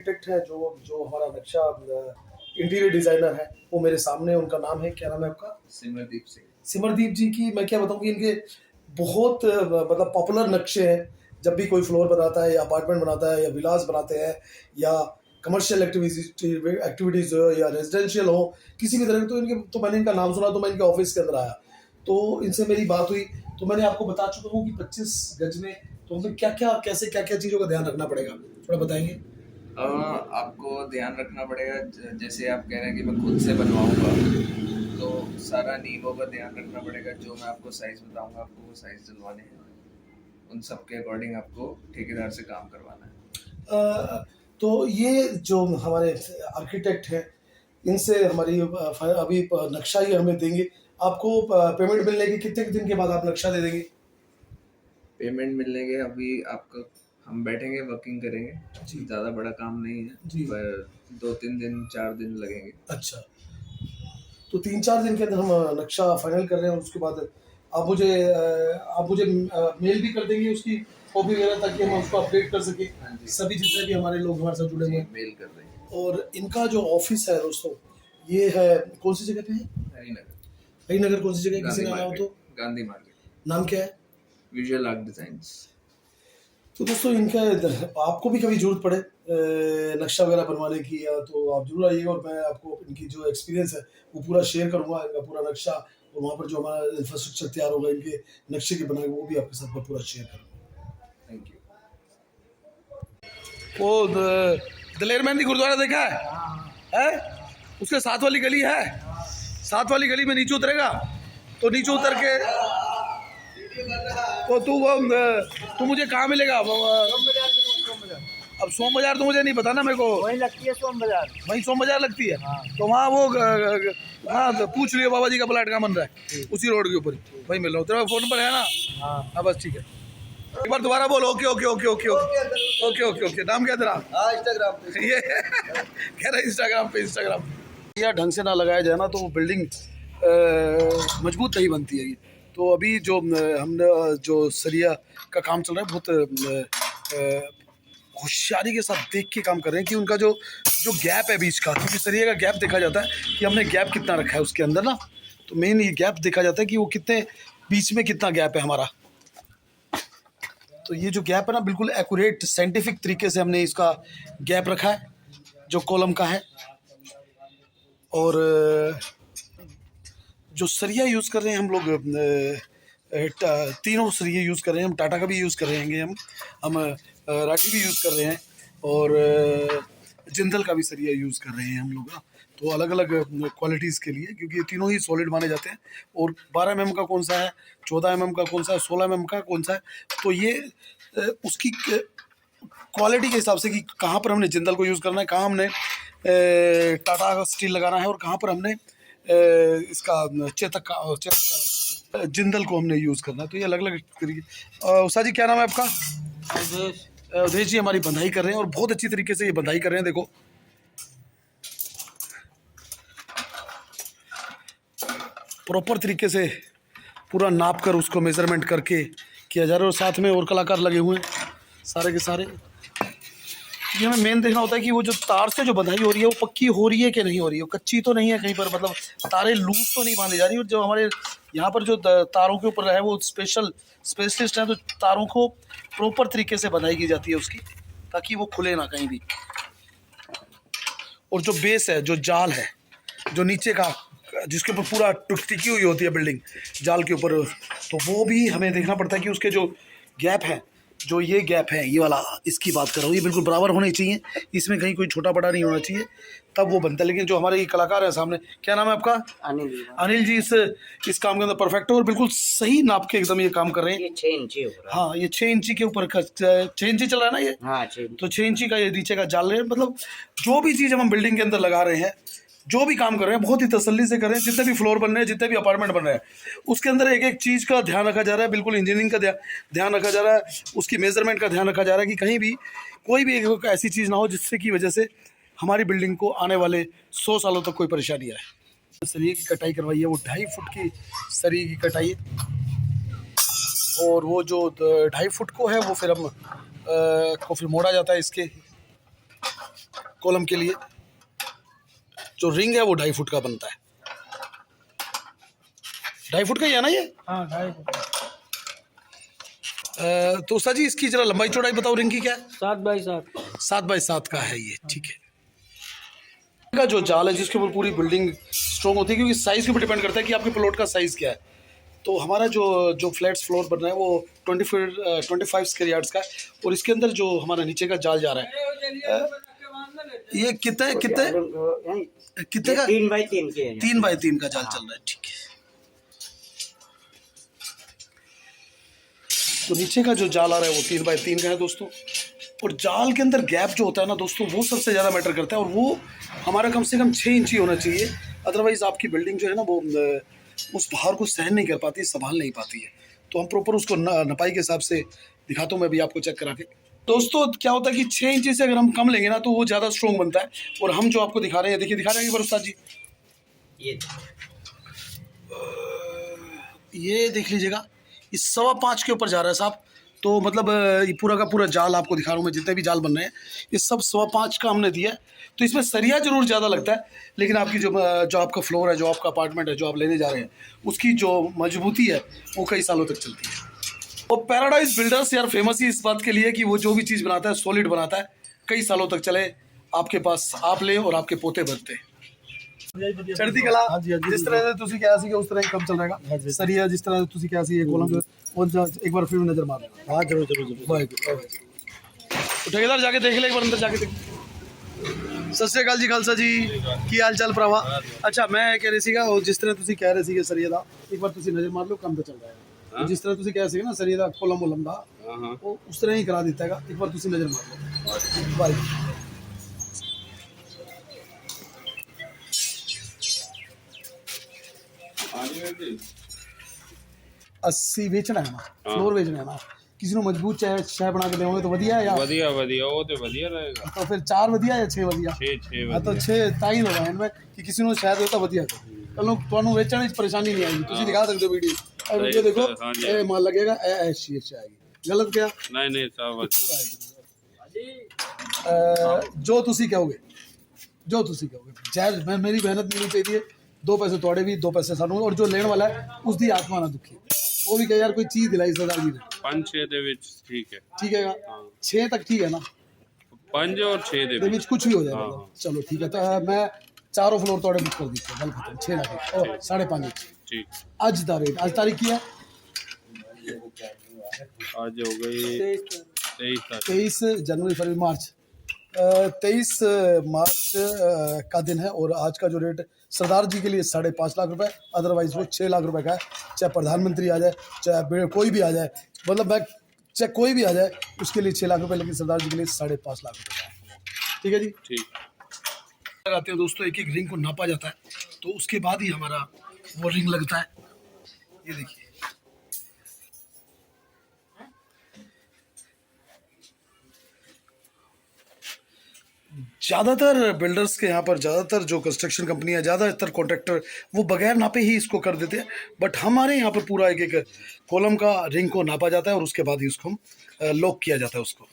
Architect है जो जो हमारा नक्शा इंटीरियर डिजाइनर है, वो मेरे सामने, उनका नाम है, क्या नाम है आपका? सिमरदीप सिंह। सिमरदीप जी की मैं क्या बताऊं कि इनके बहुत मतलब पॉपुलर नक्शे हैं। जब भी कोई फ्लोर बनाता है या अपार्टमेंट बनाता है या विलास बनाते हैं या कमर्शियल एक्टिविटीज हो या रेजिडेंशियल हो, किसी भी तरह के, तो इनके, तो मैंने इनका नाम सुना तो मैं इनके ऑफिस के अंदर आया, तो इनसे मेरी बात हुई। तो मैंने आपको बता चुका हूँ कि 25 गज में तो हमें क्या क्या कैसे क्या क्या चीज़ों का ध्यान रखना पड़ेगा, थोड़ा बताएंगे? आपको ध्यान रखना पड़ेगा, जैसे आप कह रहे हैं कि मैं खुद से बनवाऊंगा, तो सारा नींवों का ध्यान रखना पड़ेगा। जो मैं आपको साइज बताऊंगा, आपको वो साइज दिलवाने हैं, उन सब के अकॉर्डिंग आपको ठेकेदार से काम करवाना है। तो ये जो हमारे आर्किटेक्ट हैं, इनसे हमारी अभी नक्शा ही हमें देंगे। आपको पेमेंट मिलने के कितने दिन के बाद आप नक्शा दे देंगे? पेमेंट मिलने के अभी आपको हम बैठेंगे, वर्किंग करेंगे जी। ज़्यादा बड़ा काम नहीं है जी। पर 2-3 दिन 4 दिन लगेंगे। अच्छा, तो 3-4 दिन के अंदर हम नक्शा फाइनल कर रहे हैं, उसके बाद आप मुझे मेल भी कर देंगे उसकी कॉपी वगैरह, ताकि हम उसको अपडेट कर सकें, हाँ जी, सभी जितने भी हमारे लोग हमारे साथ जुड़े हुए जी हैं। मेल कर देंगे। और इनका जो ऑफिस है दोस्तों, ये है कौन सी जगह पे है? हरिनगर। हरिनगर कौन सी जगह, किसी गांधी ने आना हो मार्केट। तो? गांधी मार्केट। नाम क्या है? Visual art designs. तो दोस्तों इनका, आपको भी कभी जरूरत पड़े नक्शा वगैरह बनवाने की, या तो आप जरूर आइएगा, और मैं आपको इनकी जो एक्सपीरियंस है वो पूरा शेयर करूंगा, इनका पूरा नक्शा, और वहाँ पर जो हमारा इंफ्रास्ट्रक्चर तैयार होगा इनके नक्शे के बनाए, वो भी आपके साथ मैं पूरा शेयर करूँगा। Thank you. वो दलेर मेहंदी गुरुद्वारा देखा है? उसके साथ वाली गली है, साथ वाली गली में नीचे उतरेगा, तो नीचे उतर के तो तू मुझे कहाँ मिलेगा? अब सोम बाजार तो मुझे नहीं पता ना, मेरे को वही लगती है सोम बाजार। वहीं सोम बाजार लगती है। तो वहाँ वो हाँ, तो पूछ लियो बाबा जी का प्लाट कहाँ बन रहा है, उसी रोड के ऊपर वहीं मिल रहा हूँ। तेरा फ़ोन नंबर है ना? हाँ बस ठीक है, एक बार दोबारा बोलो। Okay okay okay okay okay okay okay okay. नाम क्या तेरा? इंस्टाग्राम पे ये कह रहा है इंस्टाग्राम पे या ढंग से ना लगाया जाए ना, तो वो बिल्डिंग मजबूत नहीं बनती है। तो अभी जो हमने जो सरिया का काम चल रहा है, बहुत होशियारी के साथ देख के काम कर रहे हैं कि उनका जो जो गैप है बीच का, क्योंकि सरिया का गैप देखा जाता है कि हमने गैप कितना रखा है उसके अंदर ना, तो मेन ये गैप देखा जाता है कि वो कितने बीच में कितना गैप है हमारा। तो ये जो गैप है ना, बिल्कुल एक्यूरेट साइंटिफिक तरीके से हमने इसका गैप रखा है जो कॉलम का है। और जो सरिया यूज़ कर रहे हैं हम लोग, तीनों सरिया यूज़ कर रहे हैं हम। टाटा का भी यूज़ कर रहे हैं हम राठी भी यूज़ कर रहे हैं, और जिंदल का भी सरिया यूज़ कर रहे हैं हम लोग ना। तो अलग अलग क्वालिटीज़ के लिए, क्योंकि ये तीनों ही सॉलिड माने जाते हैं। और 12 mm का कौन सा है, 14 mm का कौन सा है, 16 mm का कौन सा है, तो ये उसकी क्वालिटी के हिसाब से कि कहाँ पर हमने जिंदल को यूज़ करना है, कहाँ हमने टाटा का स्टील लगाना है, और कहाँ पर हमने इसका चेतक जिंदल को हमने यूज़ करना है। तो ये अलग अलग तरीके। उषा जी क्या नाम है आपका? उदेश जी हमारी बंधाई कर रहे हैं, और बहुत अच्छी तरीके से ये बंधाई कर रहे हैं। देखो प्रॉपर तरीके से पूरा नाप कर उसको मेजरमेंट करके किया जा रहा है, और साथ में और कलाकार लगे हुए हैं सारे के सारे। ये हमें मेन देखना होता है कि वो जो तार से जो बंधाई हो रही है वो पक्की हो रही है कि नहीं हो रही है, वो कच्ची तो नहीं है कहीं पर, मतलब तारें लूज तो नहीं बांधी जा रही। और जो हमारे यहाँ पर जो तारों के ऊपर है वो स्पेशलिस्ट हैं, तो तारों को प्रॉपर तरीके से बंधाई की जाती है उसकी, ताकि वो खुले ना कहीं भी। और जो बेस है, जो जाल है, जो नीचे का, जिसके ऊपर पूरा टिकी हुई होती है बिल्डिंग जाल के ऊपर, तो वो भी हमें देखना पड़ता है कि उसके जो गैप है, जो ये गैप है, ये वाला, इसकी बात कर रहा हूँ, ये बिल्कुल बराबर होनी चाहिए, इसमें कहीं कोई छोटा बड़ा नहीं होना चाहिए, तब वो बनता है। लेकिन जो हमारे ये कलाकार हैं सामने, क्या नाम है आपका? अनिल जी इस काम के अंदर परफेक्ट है, और बिल्कुल सही नाप के एकदम ये काम कर रहे हैं। ये 6 इंची हो रहा है। हाँ, ये 6 इंची के ऊपर 6 इंची चल रहा है ना ये? हाँ 6 इंची। तो 6 इंची का ये नीचे का जाल रहे हैं। मतलब जो भी चीज़ हम बिल्डिंग के अंदर लगा रहे हैं, जो भी काम कर रहे हैं, बहुत ही तसल्ली से कर रहे हैं। जितने भी फ्लोर बन रहे हैं, जितने भी अपार्टमेंट बन रहे हैं, उसके अंदर एक एक चीज़ का ध्यान रखा जा रहा है। बिल्कुल इंजीनियरिंग का ध्यान रखा जा रहा है, उसकी मेजरमेंट का ध्यान रखा जा रहा है कि कहीं भी कोई भी एक ऐसी चीज़ ना हो जिससे की वजह से हमारी बिल्डिंग को आने वाले 100 सालों तक कोई परेशानी आए। सरिये की कटाई करवाई है, वो 2.5 फुट की सरिये की कटाई है, और वो जो 2.5 फुट को है वो फिर हम को फिर मोड़ा जाता है इसके कॉलम के लिए। जो रिंग है वो 2.5 फुट का बनता है। 2.5 फुट का ही है ना ये? हाँ 2.5 फुट। तो उस्ताद जी इसकी जरा लंबाई चौड़ाई बताओ रिंग की क्या है? 7 बाई 7। 7 बाई 7 का है ये, ठीक है। का जो जाल है जिसके ऊपर पूरी बिल्डिंग स्ट्रॉन्ग होती है, क्योंकि साइज़ के ऊपर डिपेंड करता है कि आपके प्लॉट का साइज़ क्या है। तो हमारा जो फ्लैट्स फ्लोर बन रहा है वो 25 स्क्वायर यार्ड्स का है, और इसके अंदर जो हमारा नीचे का जाल जा रहा है ये कितने का? 3 बाई 3 के। 3 बाई 3 का जाल चल रहा है, ठीक है। तो नीचे का जो जाल आ रहा है वो 3 बाई 3 का है दोस्तों। और जाल के अंदर गैप जो होता है ना दोस्तों, वो सबसे ज़्यादा मैटर करता है, और वो हमारा कम से कम 6 इंची होना चाहिए। अदरवाइज़ आपकी बिल्डिंग जो है ना वो उस भार को सहन नहीं कर पाती, संभाल नहीं पाती है। तो हम प्रॉपर उसको नपाई के हिसाब से दिखाता हूँ मैं अभी आपको चेक करा के। दोस्तों क्या होता है कि 6 इंची से अगर हम कम लेंगे ना तो वो ज़्यादा स्ट्रॉन्ग बनता है। और हम जो आपको दिखा रहे हैं, देखिए दिखा रहे हैं उस्ताद जी, ये देख लीजिएगा, ये 5.25 के ऊपर जा रहा है साहब। तो मतलब ये पूरा का पूरा जाल आपको दिखा रहा हूँ मैं, जितने भी जाल बन रहे हैं ये सब 5.25 का हमने दिया है। तो इसमें सरिया जरूर ज़्यादा लगता है, लेकिन आपकी जो आपका फ्लोर है, जो आपका अपार्टमेंट है, जो आप लेने जा रहे हैं, उसकी जो मजबूती है वो कई सालों तक चलती है। और पैराडाइज बिल्डर्स यार फेमस ही इस बात के लिए कि वो जो भी चीज़ बनाता है सॉलिड बनाता है, कई सालों तक चले, आपके पास आप ले और आपके पोते भरते। चढ़ती कला जिस तरह से ਤੁਸੀਂ ਕਿਹਾ ਸੀ ਉਸ ਤਰ੍ਹਾਂ ਹੀ ਕੰਮ ਚੱਲੇਗਾ। ਸਰੀਆ ਜਿਸ ਤਰ੍ਹਾਂ ਤੁਸੀਂ ਕਿਹਾ ਸੀ ਇਹ ਕੋਲਮ ਜੋ ਉਹ ਇੱਕ ਵਾਰ ਫਿਰ ਨਜ਼ਰ ਮਾਰ ਲਓ। हाँ जरूर जरूर जरूर। ਵਾਹਿਗੁਰੂ। ਠੇਕੇਦਾਰ ਜਾ ਕੇ ਦੇਖ ਲੈ ਇੱਕ ਵਾਰ ਅੰਦਰ ਜਾ ਕੇ ਦੇਖ। ਸਤਿ ਸ਼੍ਰੀ ਅਕਾਲ ਜੀ ਖਾਲਸਾ ਜੀ, ਕੀ ਹਾਲ ਚਾਲ ਭਰਾਵਾ। ਅੱਛਾ ਮੈਂ ਇਹ ਕਹਿ ਰਿਹਾ ਸੀਗਾ ਉਹ ਜਿਸ ਤਰ੍ਹਾਂ ਤੁਸੀਂ ਕਹਿ ਰਹੇ ਸੀਗੇ ਸਰੀਆ ਦਾ, ਇੱਕ ਵਾਰ ਤੁਸੀਂ ਨਜ਼ਰ ਮਾਰ ਲਓ, ਕੰਮ ਤਾਂ ਚੱਲ ਰਿਹਾ ਹੈ। ਜਿਸ ਤਰ੍ਹਾਂ ਤੁਸੀਂ ਕਹਿ ਸੀਗੇ ਨਾ ਸਰੀਆ ਦਾ ਕੋਲਮ ਦਾ, ਉਹ ਉਸ ਤਰ੍ਹਾਂ ਹੀ ਕਰਾ ਦਿੱਤਾ ਹੈਗਾ। ਇੱਕ ਵਾਰ ਤੁਸੀਂ ਨਜ਼ਰ ਮਾਰ ਲਓ। ਵਾਹਿਗੁਰੂ। 80 ਵੇਚਣਾ ਹੈ ਨਾ, ਫਲੋਰ ਵੇਚਣਾ ਹੈ ਨਾ, ਕਿਸੇ ਨੂੰ ਮਜ਼ਬੂਤ ਸ਼ੈ ਬਣਾ ਕੇ ਦੇਵੋਗੇ ਤਾਂ ਵਧੀਆ ਹੈ ਯਾਰ। ਵਧੀਆ ਵਧੀਆ, ਉਹ ਤੇ ਵਧੀਆ ਰਹੇਗਾ। ਤਾਂ ਫਿਰ 4 ਵਧੀਆ ਜਾਂ 6 ਵਧੀਆ? 6 ਹਾਂ ਤਾਂ 6 ਤਾਂ ਹੀ ਲਵਾਂ ਮੈਂ ਕਿ ਕਿਸੇ ਨੂੰ ਸ਼ਾਇਦ ਉਹ ਤਾਂ ਵਧੀਆ ਕੱਲ ਨੂੰ ਤੁਹਾਨੂੰ ਵੇਚਣ ਵਿੱਚ ਪਰੇਸ਼ਾਨੀ ਨਹੀਂ ਆਏਗੀ। ਤੁਸੀਂ ਦਿਖਾ ਸਕਦੇ ਹੋ ਵੀਡੀਓ, ਇਹ ਵੀਡੀਓ ਦੇਖੋ, ਇਹ ਮਾਲ ਲੱਗੇਗਾ, ਇਹ ਸ਼ੀਟ ਚ ਆਏਗੀ। ਗਲਤ ਕਿਹਾ? ਨਹੀਂ ਨਹੀਂ ਸਭ ਜੋ ਤੁਸੀਂ ਕਹੋਗੇ, ਜੋ ਤੁਸੀਂ ਕਹੋਗੇ ਜਾਇਜ਼। ਮੈਂ ਮੇਰੀ ਮਿਹਨਤ ਨਹੀਂ ਚਾਹੀਦੀ ਹੈ, 2 ਪੈਸੇ ਤੁਹਾਡੇ ਵੀ, 2 ਪੈਸੇ ਸਾਨੂੰ, ਔਰ ਜੋ ਲੈਣ ਵਾਲਾ ਹੈ ਉਸਦੀ ਆਤਮਾ ਨਾ ਦੁਖੀ। ਉਹ ਵੀ ਕਹੇ ਯਾਰ ਕੋਈ ਚੀਜ਼ ਦਿਲਾਈ ਸਰਦਾਰ ਜੀ ਨੇ। 5-6 ਦੇ ਵਿੱਚ ਠੀਕ ਹੈ। ਠੀਕ ਹੈਗਾ, 6 ਤੱਕ ਠੀਕ ਹੈ ਨਾ? 5 और 6 ਦੇ ਵਿੱਚ ਕੁਝ ਵੀ ਹੋ ਜਾਏਗਾ। ਚਲੋ ਠੀਕ ਹੈ, ਤਾਂ ਮੈਂ ਚਾਰੋਂ ਫਲੋਰ ਤੁਹਾਡੇ ਬੁੱਕ ਕਰ ਦਿੱਤੇ, ਗੱਲ ਖਤਮ। 6 ਲੱਖ ਔਰ 5.5 ਠੀਕ। ਅੱਜ ਦਾ ਰੇਟ, ਅੱਜ ਤਾਰੀਖ ਕੀ ਹੈ? आज हो गई 23 तारीख। 23 जनवरी फरवरी मार्च 23 मार्च का दिन है। और आज का जो रेट सरदार जी के लिए 5.5 लाख रुपए, अदरवाइज वो 6 लाख रुपए का है। चाहे प्रधानमंत्री आ जाए, चाहे कोई भी आ जाए, मतलब मैं चाहे कोई भी आ जाए उसके लिए 6 लाख रुपए, लेकिन सरदार जी के लिए 5.5 लाख रुपए का है। ठीक है जी, ठीक। लगाते हैं दोस्तों, एक एक रिंग को नापा जाता है, तो उसके बाद ही हमारा वो रिंग लगता है। ये देखिए, ज़्यादातर बिल्डर्स के यहाँ पर, ज़्यादातर जो कंस्ट्रक्शन कंपनी है, ज़्यादातर कॉन्ट्रैक्टर वो बगैर नापे ही इसको कर देते हैं। बट हमारे यहाँ पर पूरा एक एक कॉलम का रिंग को नापा जाता है और उसके बाद ही उसको लॉक किया जाता है उसको।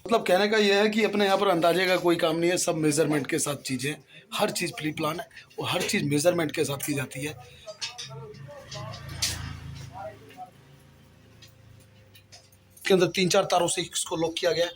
मतलब कहने का यह है कि अपने यहाँ पर अंदाजे का कोई काम नहीं है, सब मेज़रमेंट के साथ चीज़ें, हर चीज़ प्री प्लान है और हर चीज़ मेज़रमेंट के साथ की जाती है। के अंदर 3-4 तारों से इसको लॉक किया गया है।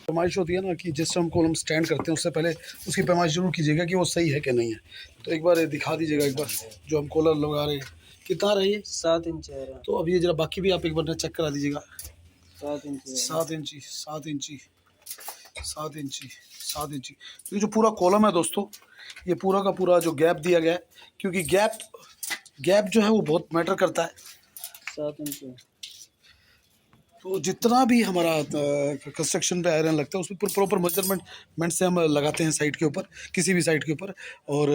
पैमाइश होती है ना कि जिस हम कॉलम स्टैंड करते हैं उससे पहले उसकी पैमाइश जरूर कीजिएगा कि वो सही है कि नहीं है। तो एक बार दिखा दीजिएगा, एक बार जो हम कॉलर लगा रहे हैं कितना रही है? 7 इंच है। तो अब ये जरा बाकी भी आप एक बार चेक करा दीजिएगा। 7 इंच 7 इंची 7 इंची 7 इंची 7 इंची। तो ये जो पूरा कॉलम है दोस्तों, ये पूरा का पूरा जो गैप दिया गया है, क्योंकि गैप जो है वो बहुत मैटर करता है। 7 इंच। तो जितना भी हमारा कंस्ट्रक्शन पे आयरन लगता है उसमें प्रॉपर मेजरमेंट से हम लगाते हैं साइट के ऊपर, किसी भी साइट के ऊपर। और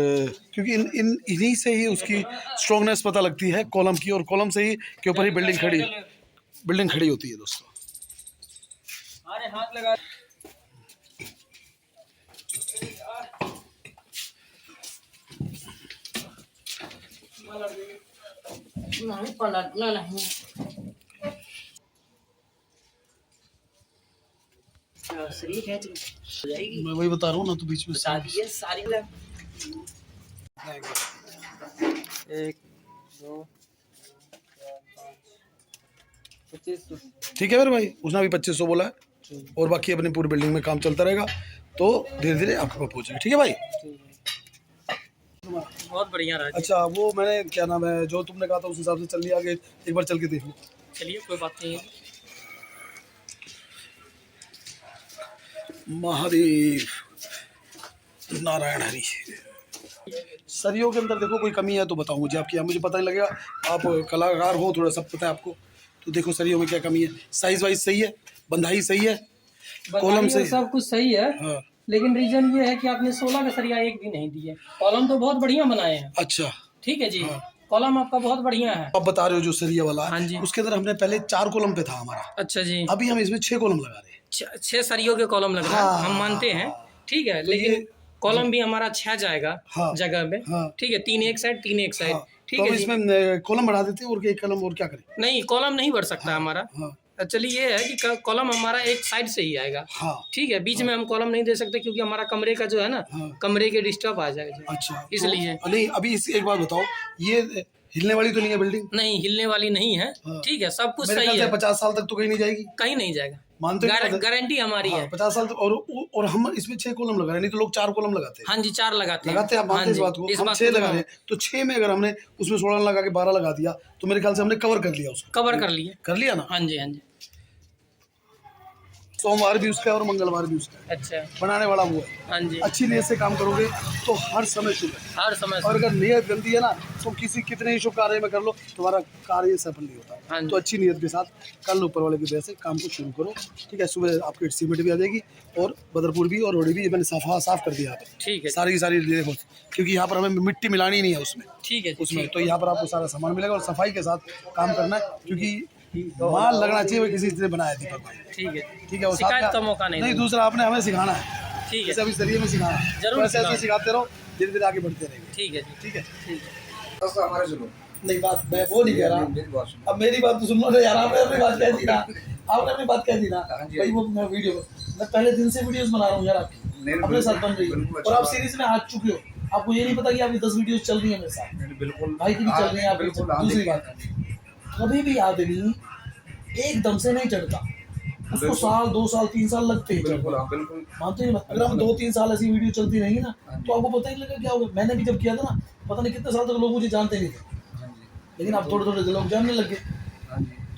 क्योंकि इन्हीं से ही उसकी स्ट्रॉन्गनेस पता लगती है कॉलम की, और कॉलम से ही के ऊपर ही बिल्डिंग खड़ी होती है दोस्तों। अरे हाथ लगा। नहीं पलटना नहीं। शरीर है हो जाएगी। मैं वही बता रहा हूँ ना, तो बीच में बता दिए सारी। 1 2 2500। ठीक है मेरे भाई, उसने भी 2500 बोला है, और बाकी अपनी पूरी बिल्डिंग में काम चलता रहेगा, तो धीरे धीरे आपके पास पहुँचेगा। ठीक है भाई। बहुत बढ़िया रहा। अच्छा, वो मैंने क्या नाम है, जो तुमने कहा था उस हिसाब से चल लिया आगे, एक बार चल के देख लो। चलिए कोई बात नहीं है। महादेव नारायण हरि। सरियों के अंदर देखो कोई कमी है तो बताओ मुझे, आपकी मुझे पता नहीं लगेगा, आप कलाकार हो, थोड़ा सब पता है आपको, तो देखो सरियों में क्या कमी है। साइज वाइज सही है, बंधाई सही है, कॉलम सही, सब कुछ सही है। हाँ। लेकिन रीजन ये है कि आपने 16 का सरिया एक भी नहीं दिए। कॉलम तो बहुत बढ़िया बनाए हैं। अच्छा, ठीक है जी। हाँ। कॉलम आपका बहुत बढ़िया है। आप बता रहे हो जो सरिया वाला है, हाँ जी। उसके अंदर हमने पहले 4 कॉलम पे था हमारा, अच्छा जी। अभी हम इसमें 6 कॉलम लगा रहे हैं। 6 सरियों के कॉलम लग रहा है, हाँ। हम मानते हैं। ठीक है, तो लेकिन ये कॉलम भी हमारा 6 जाएगा हाँ। जगह में। हाँ। ठीक है, 3 एक साइड 3 एक साइड। हाँ, ठीक तो है हम जी। इसमें कॉलम बढ़ा देते हैं, और एक कॉलम और क्या करें। नहीं, कॉलम नहीं बढ़ सकता हमारा। हाँ चलिए, ये है कि कॉलम हमारा एक साइड से ही आएगा। हाँ। ठीक है, बीच में हम कॉलम नहीं दे सकते क्योंकि हमारा कमरे का जो है ना, हाँ। कमरे के डिस्टर्ब आ जाएगा। अच्छा, इसलिए तो, नहीं अभी एक बात बताओ, ये हिलने वाली तो नहीं है बिल्डिंग? नहीं, हिलने वाली नहीं है। हाँ। ठीक है, सब कुछ मेरे सही ख्याल से है। 50 साल तक तो कहीं नहीं जाएगी। कहीं नहीं जाएगा, मानते हो? गारंटी हमारी है। 50 साल तक, और हम इसमें 6 कॉलम लगा रहे हैं, नहीं तो लोग 4 कॉलम लगाते हैं। हाँ जी, 4 लगाते हैं। लगाते हैं, आप मानते हैं इस बात को? हम 6 लगा रहे हैं, तो 6 में अगर हमने उसमें 16 लगा के 12 लगा दिया, तो मेरे ख्याल से हमने कवर कर लिया उसको। कवर कर लिए। कर लिया ना? हाँ जी, हाँ जी। सोमवार भी उसका है और मंगलवार भी उसका है, अच्छा। बनाने वाला वो है। हाँ जी, अच्छी नीयत से काम करोगे तो हर समय शुभ है, हर समय और अगर नीयत गंदी है ना, तो कितने ही शुभ कार्य में कर लो, तुम्हारा कार्य सफल नहीं हाँ होता। जी। तो अच्छी नीयत के साथ कल ऊपर वाले की वजह से काम को शुरू करो। ठीक है, सुबह आपकी सीमेंट भी आ जाएगी, और बदरपुर भी और रोडी भी मैंने साफ कर दिया यहाँ पर। ठीक है, सारी की सारी देखो, क्योंकि यहाँ पर हमें मिट्टी मिलानी नहीं है उसमें, ठीक है, उसमें तो यहाँ पर आपको सारा सामान मिलेगा, और सफाई के साथ काम करना है, क्योंकि माल लगना चाहिए, वो किसी ने बनाया दीपक भाई। ठीक है। ठीक है, वो शिकायत साथ का मौका नहीं नहीं, देना। दूसरा आपने हमें सिखाना है, ठीक है, जैसे अभी सरिये में सिखाना है, जरूर तो ऐसे सिखाएं। सिखाते रहो, धीरे धीरे आगे बढ़ते रहेंगे। ठीक है जी, ठीक है, ठीक है। तो हमारे सुनो नहीं बात मैं वो नहीं कह रहा, अब मेरी बात तो सुन लो ना यार, आपने अपनी बात कह दी ना, आपने अपनी बात कह दी ना भाई। वो मैं वीडियो, मैं पहले दिन से वीडियोस बना रहा हूँ यार, आपकी अपने साथ बन रही है, और आप सीरीज में आ चुके हो, आपको ये नहीं पता कि आपकी 10 वीडियोस चल रही है मेरे साथ, बिल्कुल भाई की भी चल रही है आपकी। दूसरी बात, कभी भी आदमी एकदम से नहीं चढ़ता, उसको साल 2 साल 3 साल लगते हैं। बिल्कुल मानते हैं? अगर हम 2-3 साल ऐसी वीडियो चलती रहेंगी ना, तो आपको पता ही नहीं लगेगा क्या होगा। मैंने भी जब किया था ना, पता नहीं कितने साल तक लोग मुझे जानते नहीं थे, लेकिन अब थोड़े थोड़े लोग जानने लग गए,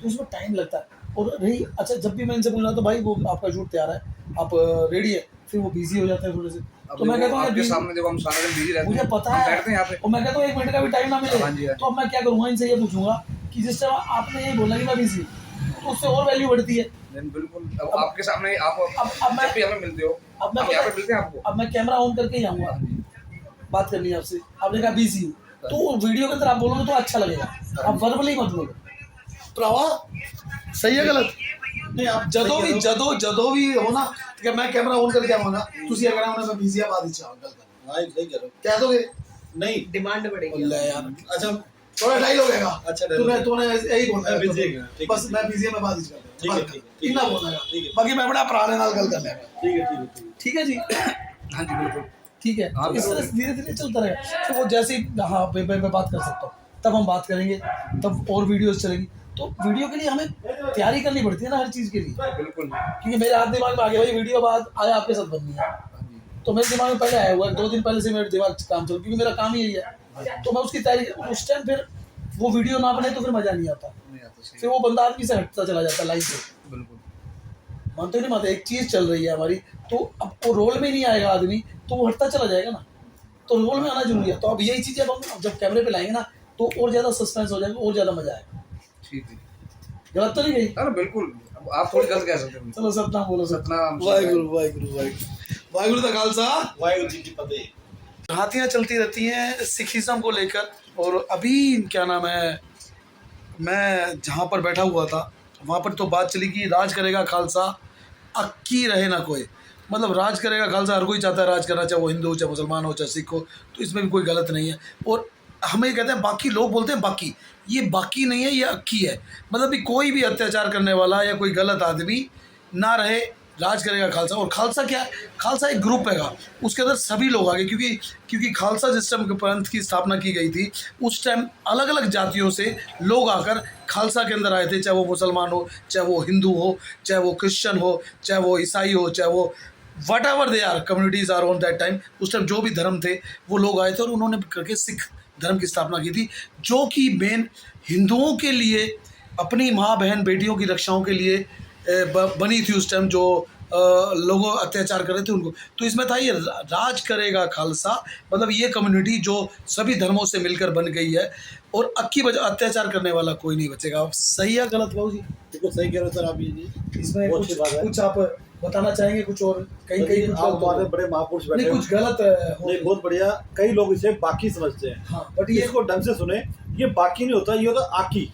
तो उसमें टाइम लगता है। और रही, अच्छा जब भी मैं इनसे पूछना तो भाई वो आपका शूट तैयार है, आप रेडी है, फिर वो बिजी हो जाते हैं थोड़े से, तो मैं कहता हूँ आपके सामने देखो हम सारा दिन बिजी रहते हैं, मुझे पता हम है, बैठते हैं यहाँ पे, और मैं कहता हूँ 1 मिनट का भी टाइम ना मिले, तो अब मैं क्या करूँगा, इनसे ये पूछूंगा कि जिस टाइम आपने ये बोला कि मैं बिजी, तो उससे और वैल्यू बढ़ती है। बिल्कुल। अब आपके सामने आप अब मैं जब भी हमें मिलते हो, अब मैं हम यहाँ पे मिलते हैं आपको, अब मैं कैमरा ऑन करके ही आऊँगा, बात करनी है आपसे, आपने कहा बिजी, तो वीडियो के अंदर आप बोलोगे तो अच्छा लगेगा, आप वर्बली मत बोलो। प्रवाह सही है गलत नहीं, आप जदों भी हो ना, कि मैं कैमरा ऑन करके आऊंगा, तुसी अगर आऊंगा मैं बिजी बात ही चाहूं गल कर, हां सही करो, कह दोगे नहीं डिमांड बढ़ेगी। ले यार, अच्छा थोड़ा डायलॉग हैगा, अच्छा तूने यही बोलना है बिजी है, बस मैं बिजी मैं बात ही कर, ठीक है इतना बोलना है, ठीक है, बाकी मैं बड़ा पुराने नाल गल कर लेगा, ठीक है ठीक है जी। हां जी बिल्कुल ठीक है, तो इस तरह धीरे धीरे चलता रहेगा। तो वो जैसे हाँ मैं बात कर सकता हूँ, तब हम बात करेंगे, तब और वीडियोस चलेगी, तो वीडियो के लिए हमें तैयारी करनी पड़ती है ना हर चीज़ के लिए, बिल्कुल, क्योंकि मेरे हाथ दिमाग में आ गया भाई वीडियो बाद आया आपके साथ बननी है, तो मेरे दिमाग में पहले आया हुआ है, 2 दिन पहले से मेरे दिमाग काम चल, क्योंकि मेरा काम ही यही है, तो मैं उसकी तैयारी उस टाइम, फिर वो वीडियो ना बने तो फिर मजा नहीं आता, फिर वो बंदा आदमी से हटता चला जाता लाइफ से। बिल्कुल मानते नहीं मानते, एक चीज़ चल रही है हमारी, तो अब वो रोल में नहीं आएगा आदमी, तो वो हटता चला जाएगा ना, तो रोल में आना जरूरी है। तो अब यही चीज़ें हम जब कैमरे पे लाएंगे ना, तो और ज़्यादा सस्पेंस हो जाएगा, और ज़्यादा मजा आएगा। ठीक है, गलत तो नहीं गई? अरे बिल्कुल, आप थोड़ी गलत कह सकते हो। चलो सतनाम बोलो, सतनाम। वाहिगुरु वाहिगुरु वाहिगुरु वाहिगुरु दा खालसा वाहिगुरु जी की फतेह। हाथियाँ चलती रहती हैं सिखिज्म को लेकर, और अभी क्या नाम है, मैं जहाँ पर बैठा हुआ था वहाँ पर तो बात चली कि राज करेगा खालसा, अक्की रहे ना कोई, मतलब राज करेगा खालसा, हर कोई चाहता है राज करना, चाहे वो हिंदू हो, चाहे मुसलमान हो, चाहे सिख हो, तो इसमें भी कोई गलत नहीं है। और हमें कहते हैं बाकी, लोग बोलते हैं बाकी, ये बाकी नहीं है, ये अक्की है। मतलब कि कोई भी अत्याचार करने वाला या कोई गलत आदमी ना रहे, राज करेगा खालसा। और खालसा क्या है? खालसा एक ग्रुप हैगा, उसके अंदर सभी लोग आ गए, क्योंकि खालसा जिस टाइम पंथ की स्थापना की गई थी उस टाइम अलग अलग जातियों से लोग आकर खालसा के अंदर आए थे, चाहे वो मुसलमान हो, चाहे वो हिंदू हो, चाहे वो क्रिश्चियन हो, चाहे वो ईसाई हो, चाहे वो whatever they are communities are on that time. उस टाइम जो भी धर्म थे वो लोग आए थे और उन्होंने करके सिख धर्म की स्थापना की थी, जो कि मेन हिंदुओं के लिए, अपनी माँ बहन बेटियों की रक्षाओं के लिए बनी थी उस टाइम, जो लोगों अत्याचार कर रहे थे उनको। तो इसमें था ये राज करेगा खालसा, मतलब ये कम्युनिटी जो सभी धर्मों से मिलकर बन गई है और अक्की अत्याचार करने वाला कोई नहीं बचेगा। आप सही है गलत बाबू जी? बिल्कुल सही कह रहे हो सर आप। ये इसमें बहुत अच्छी बात है। कुछ आप बताना चाहेंगे? कुछ और कहीं कहीं कुछ आप गलत तुम्हारे हो? बड़े महापुरुष बैठे नहीं, हो। कुछ गलत हो? नहीं, बहुत बढ़िया। कई लोग इसे बाकी समझते हैं। हाँ, बट ये इसको ढंग से सुने, ये बाकी नहीं होता, ये होता आकी।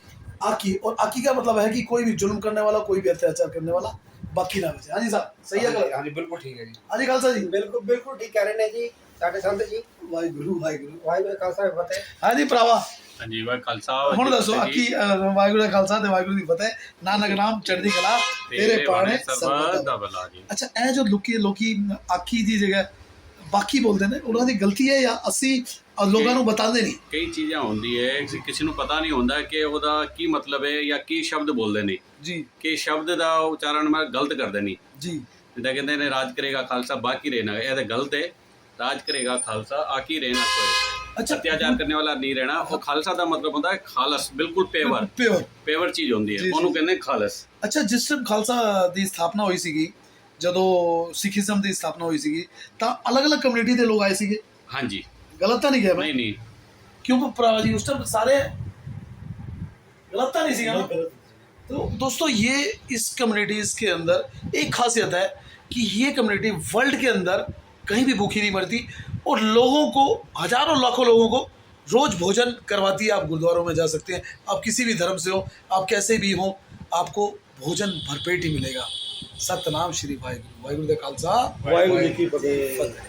आकी। और आकी का मतलब है कि कोई भी जुल्म करने वाला, कोई भी अत्याचार करने वाला बाकी ना बचे। हाँ जी साहब, सही है गलत? हाँ जी, बिल्कुल ठीक है जी। हाँ जी खालसा जी। बिल्कुल बिल्कुल ठीक कह रहे हैं जी साडे संत जी। वाहिगुरु वाहिगुरु। वाहिगुरू का खालसा फतेह। हाँ जी भरावा, हाँ जी वाह खालसा ਹੁਣ ਦੱਸੋ ਆਕੀ ਵਾਹਿਗੁਰੂ ਦਾ ਖਾਲਸਾ ਤੇ ਵਾਹਿਗੁਰੂ ਦੀ ਫਤਿਹ। ਨਾਨਕ ਨਾਮ ਚੜ੍ਹਦੀ ਕਲਾ ਤੇਰੇ ਪਾਣੇ ਸਰਬਤ ਦਾ ਭਲਾ ਜੀ। ਅੱਛਾ, ਇਹ ਜੋ ਲੋਕੀ ਆਕੀ ਦੀ ਜਗ੍ਹਾ ਬਾਕੀ ਬੋਲਦੇ ਨੇ, ਉਹਨਾਂ ਦੀ ਗਲਤੀ ਹੈ ਜਾਂ ਅਸੀਂ ਲੋਕਾਂ ਨੂੰ ਬਤਾਉਂਦੇ ਨਹੀਂ? ਕਈ ਚੀਜ਼ਾਂ ਹੁੰਦੀ ਹੈ ਕਿ ਕਿਸੇ ਨੂੰ ਪਤਾ ਨਹੀਂ ਹੁੰਦਾ ਕਿ ਉਹਦਾ ਕੀ ਮਤਲਬ ਹੈ ਜਾਂ ਕੀ ਸ਼ਬਦ ਬੋਲਦੇ ਨੇ, ਜੀ ਕਿ ਸ਼ਬਦ ਦਾ ਉਚਾਰਨ ਮੈਂ ਗਲਤ ਕਰਦੇ ਨਹੀਂ। ਜੀ। ਜਿੱਦਾਂ ਕਹਿੰਦੇ ਨੇ ਰਾਜ ਕਰੇਗਾ ਖਾਲਸਾ ਬਾਕੀ ਰਹਿਣਾ, ਇਹ ਤਾਂ ਗਲਤ ਹੈ। ਰਾਜ ਕਰੇਗਾ ਖਾਲਸਾ ਆਕੀ ਰਹਿਣਾ ਕੋਈ। ਅੱਛਾ, ਅਤਿਆਚਾਰ ਕਰਨੇ ਵਾਲਾ ਨਹੀਂ ਰਹਿਣਾ। ਉਹ ਖਾਲਸਾ ਦਾ ਮਤਲਬ ਹੁੰਦਾ ਹੈ ਖਾਲਸ, ਬਿਲਕੁਲ ਪੇਵਰ ਪਿਓਰ। ਪੇਵਰ ਚੀਜ਼ ਹੁੰਦੀ ਜੀ, ਹੈ, ਉਹਨੂੰ ਕਹਿੰਦੇ ਖਾਲਸ। ਅੱਛਾ, ਜਿਸ ਟਾਈਮ ਖਾਲਸਾ ਦੀ ਸਥਾਪਨਾ ਹੋਈ ਸੀਗੀ, ਜਦੋਂ ਸਿੱਖੀਜ਼ਮ ਦੀ ਸਥਾਪਨਾ ਹੋਈ ਸੀਗੀ, ਤਾਂ ਅਲੱਗ-ਅਲੱਗ ਕਮਿਊਨਿਟੀ ਦੇ ਲੋਕ ਆਏ ਸੀਗੇ। ਹਾਂਜੀ, ਗਲਤ ਤਾਂ ਨਹੀਂ ਗਿਆ ਮੈਂ? ਨਹੀਂ ਨਹੀਂ क्यों भरा जी, उस टाइम सारे गलत तो नहीं सीखा ना? तो दोस्तों, ये इस कम्युनिटीज़ के अंदर एक खासियत है कि ये कम्युनिटी वर्ल्ड के अंदर कहीं भी भूखी नहीं मरती और लोगों को, हजारों लाखों लोगों को रोज़ भोजन करवाती है। आप गुरुद्वारों में जा सकते हैं, आप किसी भी धर्म से हो, आप कैसे भी हो, आपको भोजन भरपेट ही मिलेगा। सतनाम श्री वाहिगुरू। वाहिगुरू दा खालसा, वाहिगुरू जी की फतेह। फतेह।